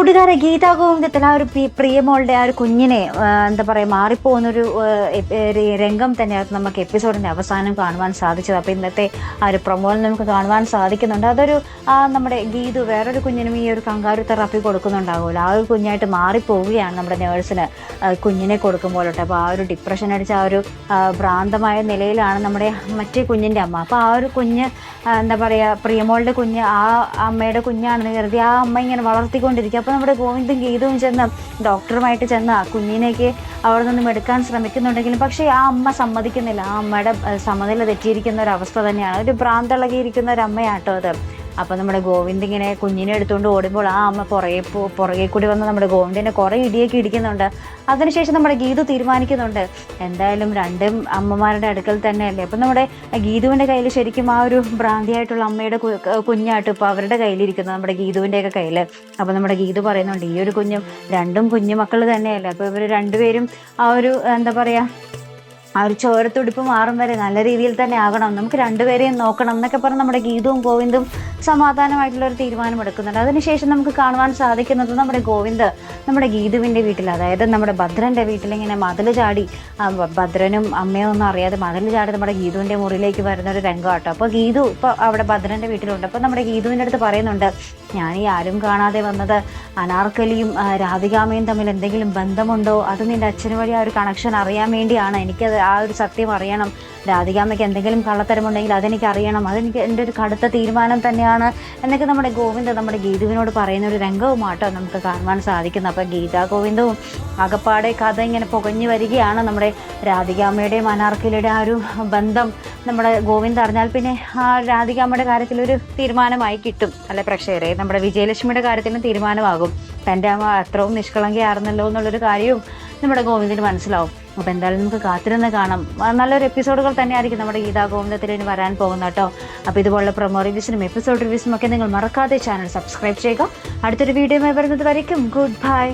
കൂട്ടുകാരെ, ഗീതാ ഗോവിന്ദത്തിൽ ആ ഒരു പ്രിയമോളുടെ ആ ഒരു കുഞ്ഞിനെ എന്താ പറയുക മാറിപ്പോകുന്നൊരു രംഗം തന്നെയായിരുന്നു നമുക്ക് എപ്പിസോഡിൻ്റെ അവസാനം കാണുവാൻ സാധിച്ചത്. അപ്പോൾ ഇന്നത്തെ ആ ഒരു പ്രൊമോയിൽ നമുക്ക് കാണുവാൻ സാധിക്കുന്നുണ്ട്. അതൊരു നമ്മുടെ ഗീതു വേറൊരു കുഞ്ഞിനും ഈ ഒരു കങ്കാരു തെറാപ്പി കൊടുക്കുന്നുണ്ടാകുമല്ലോ, ആ ഒരു കുഞ്ഞായിട്ട് മാറിപ്പോവുകയാണ് നമ്മുടെ നേഴ്സിന് കുഞ്ഞിനെ കൊടുക്കുമ്പോഴോട്ടെ. അപ്പോൾ ആ ഒരു ഡിപ്രഷൻ അടിച്ച ആ ഒരു ഭ്രാന്തമായ നിലയിലാണ് നമ്മുടെ മറ്റേ കുഞ്ഞിൻ്റെ അമ്മ. അപ്പോൾ ആ ഒരു കുഞ്ഞ് എന്താ പറയുക പ്രിയമോളുടെ കുഞ്ഞ് ആ അമ്മയുടെ കുഞ്ഞാണെന്ന് കരുതി ആ അമ്മ ഇങ്ങനെ വളർത്തിക്കൊണ്ടിരിക്കുക. അപ്പോൾ നമ്മുടെ ഗോവിന്ദും ഗീതവും ചെന്ന് ഡോക്ടറുമായിട്ട് ചെന്ന് ആ കുഞ്ഞിനേക്ക് അവിടെ നിന്നും എടുക്കാൻ ശ്രമിക്കുന്നുണ്ടെങ്കിലും പക്ഷേ ആ അമ്മ സമ്മതിക്കുന്നില്ല. ആ അമ്മയുടെ സമനില തെറ്റിയിരിക്കുന്ന ഒരു അവസ്ഥ തന്നെയാണ്. ഒരു ഭ്രാന്തളകിയിരിക്കുന്ന ഒരു അമ്മയാട്ടോ അത്. അപ്പോൾ നമ്മുടെ ഗോവിന്ദ് ഇങ്ങനെ കുഞ്ഞിനെ എടുത്തുകൊണ്ട് ഓടുമ്പോൾ ആ അമ്മ പുറകെ കൂടി വന്ന് നമ്മുടെ ഗോവിന്ദിനെ കുറേ ഇടിയൊക്കെ ഇടിക്കുന്നുണ്ട്. അതിനുശേഷം നമ്മുടെ ഗീതു തീരുമാനിക്കുന്നുണ്ട് എന്തായാലും രണ്ടും അമ്മമാരുടെ അടുക്കൽ തന്നെയല്ലേ. അപ്പം നമ്മുടെ ഗീതുവിൻ്റെ കയ്യിൽ ശരിക്കും ആ ഒരു ഭ്രാന്തിയായിട്ടുള്ള അമ്മയുടെ കുഞ്ഞായിട്ട് ഇപ്പോൾ അവരുടെ കയ്യിലിരിക്കുന്നത്, നമ്മുടെ ഗീതുവിൻ്റെയൊക്കെ കയ്യിൽ. അപ്പോൾ നമ്മുടെ ഗീതു പറയുന്നുണ്ട് ഈ ഒരു കുഞ്ഞും രണ്ടും കുഞ്ഞു മക്കൾ തന്നെയല്ലേ. അപ്പോൾ ഇവർ രണ്ടുപേരും ആ ഒരു എന്താ പറയുക ആ ഒരു ചോരത്തുടിപ്പ് മാറും വരെ നല്ല രീതിയിൽ തന്നെ ആകണം, നമുക്ക് രണ്ടുപേരെയും നോക്കണം എന്നൊക്കെ പറഞ്ഞ് നമ്മുടെ ഗീതവും ഗോവിന്ദും സമാധാനമായിട്ടുള്ളൊരു തീരുമാനം എടുക്കുന്നുണ്ട്. അതിനുശേഷം നമുക്ക് കാണുവാൻ സാധിക്കുന്നത് നമ്മുടെ ഗോവിന്ദ് നമ്മുടെ ഗീതുവിൻ്റെ വീട്ടിൽ, അതായത് നമ്മുടെ ഭദ്രൻ്റെ വീട്ടിലിങ്ങനെ മതിൽ ചാടി ഭദ്രനും അമ്മയോ ഒന്നും അറിയാതെ മതിൽ ചാടി നമ്മുടെ ഗീതുവിൻ്റെ മുറിയിലേക്ക് വരുന്നൊരു രംഗമാട്ടോ. അപ്പോൾ ഗീതു ഇപ്പോൾ അവിടെ ഭദ്രൻ്റെ വീട്ടിലുണ്ട്. അപ്പോൾ നമ്മുടെ ഗീതുവിൻ്റെ അടുത്ത് പറയുന്നുണ്ട് ഞാൻ ഈ ആരും കാണാതെ വന്നത് അനാർക്കലിയും രാധികാമയും തമ്മിൽ എന്തെങ്കിലും ബന്ധമുണ്ടോ, അത് നിൻ്റെ അച്ഛന് വഴി ആ ഒരു കണക്ഷൻ അറിയാൻ വേണ്ടിയാണ്, എനിക്കത് ആ ഒരു സത്യം അറിയണം, രാധികാമ്മയ്ക്ക് എന്തെങ്കിലും കള്ളത്തരമുണ്ടെങ്കിൽ അതെനിക്ക് അറിയണം, അതെനിക്ക് എൻ്റെ ഒരു കടുത്ത തീരുമാനം തന്നെയാണ് എന്നൊക്കെ നമ്മുടെ ഗോവിന്ദ് നമ്മുടെ ഗീതുവിനോട് പറയുന്ന ഒരു രംഗവുമാട്ടോ നമുക്ക് കാണുവാൻ സാധിക്കുന്നത്. അപ്പോൾ ഗീതാ ഗോവിന്ദവും അകപ്പാടെ കഥ ഇങ്ങനെ പുകഞ്ഞു വരികയാണ്. നമ്മുടെ രാധികാമ്മയുടെയും അനാർക്കലിയുടെ ആ ഒരു ബന്ധം നമ്മുടെ ഗോവിന്ദ് അറിഞ്ഞാൽ പിന്നെ ആ രാധികാമ്മയുടെ കാര്യത്തിലൊരു തീരുമാനമായി കിട്ടും അല്ലെ പ്രേക്ഷകരെ. നമ്മുടെ വിജയലക്ഷ്മിയുടെ കാര്യത്തിലും തീരുമാനമാകും, തൻ്റെ അമ്മ അത്രയും നിഷ്കളങ്കയായിരുന്നല്ലോ എന്നുള്ളൊരു കാര്യവും നമ്മുടെ ഗോവിന്ദിന് മനസ്സിലാവും. അപ്പോൾ എന്തായാലും നമുക്ക് കാത്തിരുന്ന് കാണാം. നല്ലൊരു എപ്പിസോഡുകൾ തന്നെയായിരിക്കും നമ്മുടെ ഗീതാ ഗോവിന്ദത്തിൽ ഇനി വരാൻ പോകുന്ന കേട്ടോ. അപ്പോൾ ഇതുപോലുള്ള പ്രൊമോ റിവ്യൂസിനും എപ്പിസോഡ് റിവ്യൂസിനും ഒക്കെ നിങ്ങൾ മറക്കാതെ ചാനൽ സബ്സ്ക്രൈബ് ചെയ്യുക. അടുത്തൊരു വീഡിയോ വരുന്നത് വരയ്ക്കും ഗുഡ് ബൈ.